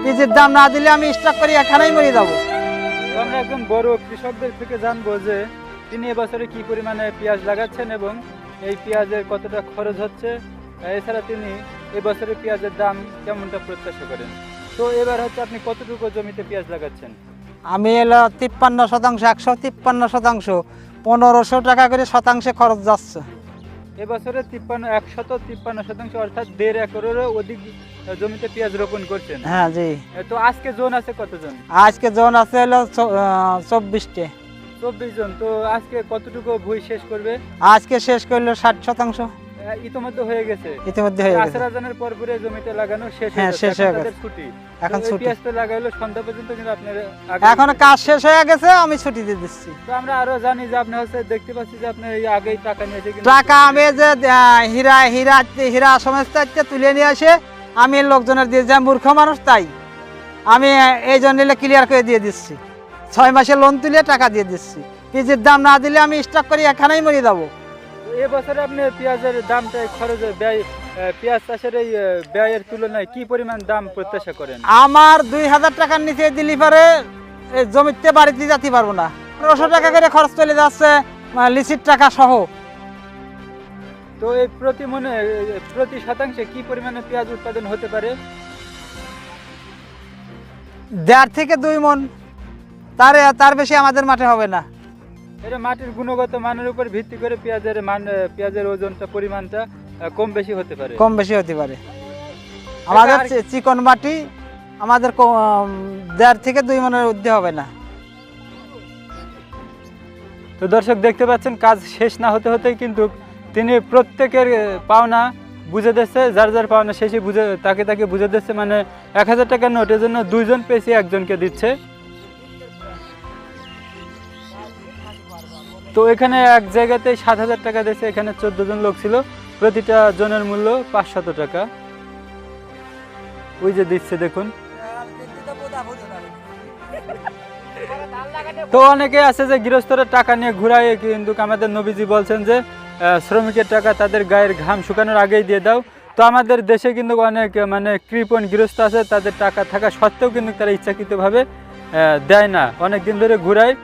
পিজির দাম না দিলে আমি স্টক করি এখানেই মরে যাবো। আমরা একজন বড় কৃষকদের থেকে জানবো যে তিনি এবছরে কি পরিমাণে পেঁয়াজ লাগাচ্ছেন এবং এই পেঁয়াজের কতটা খরচ হচ্ছে, এছাড়া তিনি এবছরে পেঁয়াজের দাম কেমনটা প্রত্যাশা করেন। তো এবার হচ্ছে আপনি কতটুকু জমিতে পেঁয়াজ লাগাচ্ছেন? আমি এলো 53%, 153%, 1500 টাকা করে শতাংশে খরচ যাচ্ছে। এবছরে 153% অর্থাৎ 1.5 একরেরও অধিক জমিতে পেঁয়াজ রোপণ করছেন। হ্যাঁ জি। তো আজকে জোন আছে কতজন? আজকে জন আছে হলো 24টে। 24 জন। তো আজকে কতটুকু ভুঁই শেষ করবে? আজকে শেষ করলো 60%। ইতিমধ্যে হয়ে গেছে। ইতিমধ্যে হয়ে গেছে। আসর আজানের পর পরে জমিতে লাগানো শেষ হ্যাঁ, হয়ে শেষ গেছে। হয়ে এখন গেছে। তাদের ছুটি। এখন তো এই ছুটি। পেঁয়াজ তো লাগাইলো সন্ধ্যা পর্যন্ত, কিন্তু আপনার এখন কাজ শেষ হয়ে গেছে, আমি ছুটি দিয়ে দিচ্ছি। তো আমরা আরো জানি যে আপনি হচ্ছে দেখতে পাচ্ছি যে আপনি এই আগেই টাকা নিয়েছে, কিন্তু টাকা আমি যে হীরা সংস্থা তুলে নিয়ে আসে আমি লোকজনের দিয়ে যাই, মূর্খ মানুষ তাই আমি এই জন্য ক্লিয়ার করে দিয়ে দিচ্ছি। 6 মাসে লোন তুলে টাকা দিয়ে দিচ্ছি। পিজির দাম না দিলে আমি স্টক করি এখানেই মরে যাবো। এবছরে আপনি পেঁয়াজের দামটা খরচ ব্যয়, পেঁয়াজ চাষের এই ব্যয়ের তুলনায় কি পরিমাণ দাম প্রত্যাশা করেন? আমার 2000 টাকার নিচে দিলি পরে এই জমিতে বাড়িতে যেতে পারবো না। 1500 টাকা করে খরচ চলে যাচ্ছে লিচির টাকা সহ। তো এই প্রতি শতাংশে কি পরিমাণে পেঁয়াজ উৎপাদন হতে পারে? 1.5 থেকে 2 মণ, তার বেশি আমাদের মাঠে হবে না। এটা মাটির গুণগত মানের উপর ভিত্তি করে পেঁয়াজের ওজনটা পরিমাণটা কম বেশি হতে পারে। কম বেশি হতে পারে। আমাদের চিকন মাটি, আমাদের 1.5 থেকে 2 মণের ঊর্ধ্বে হবে না। তো দর্শক দেখতে পাচ্ছেন কাজ শেষ না হতে হতেই কিন্তু তিনি প্রত্যেকের পাওনা বুঝে দিচ্ছে, যার পাওনা শেষে তাকে বুঝে দিচ্ছে, মানে 1000 টাকার নোটের জন্য 2 জন পেয়েছে, একজনকে দিচ্ছে। তো এখানে এক জায়গাতেই 7000 টাকা দিয়েছে, এখানে 14 জন লোক ছিল, প্রতিটা জনের মূল্য 500 টাকা। ওই যে দিচ্ছে দেখুন। তো অনেকে আছে যে গৃহস্থরা টাকা নিয়ে ঘুরায়, কিন্তু আমাদের নবীজি বলছেন যে শ্রমিকের টাকা তাদের গায়ের ঘাম শুকানোর আগেই দিয়ে দাও। তো আমাদের দেশে কিন্তু অনেক কৃপণ গৃহস্থ আছে, তাদের টাকা থাকা সত্ত্বেও কিন্তু তারা ইচ্ছাকৃতভাবে দেয় না, অনেক দিন ধরে ঘুরায়।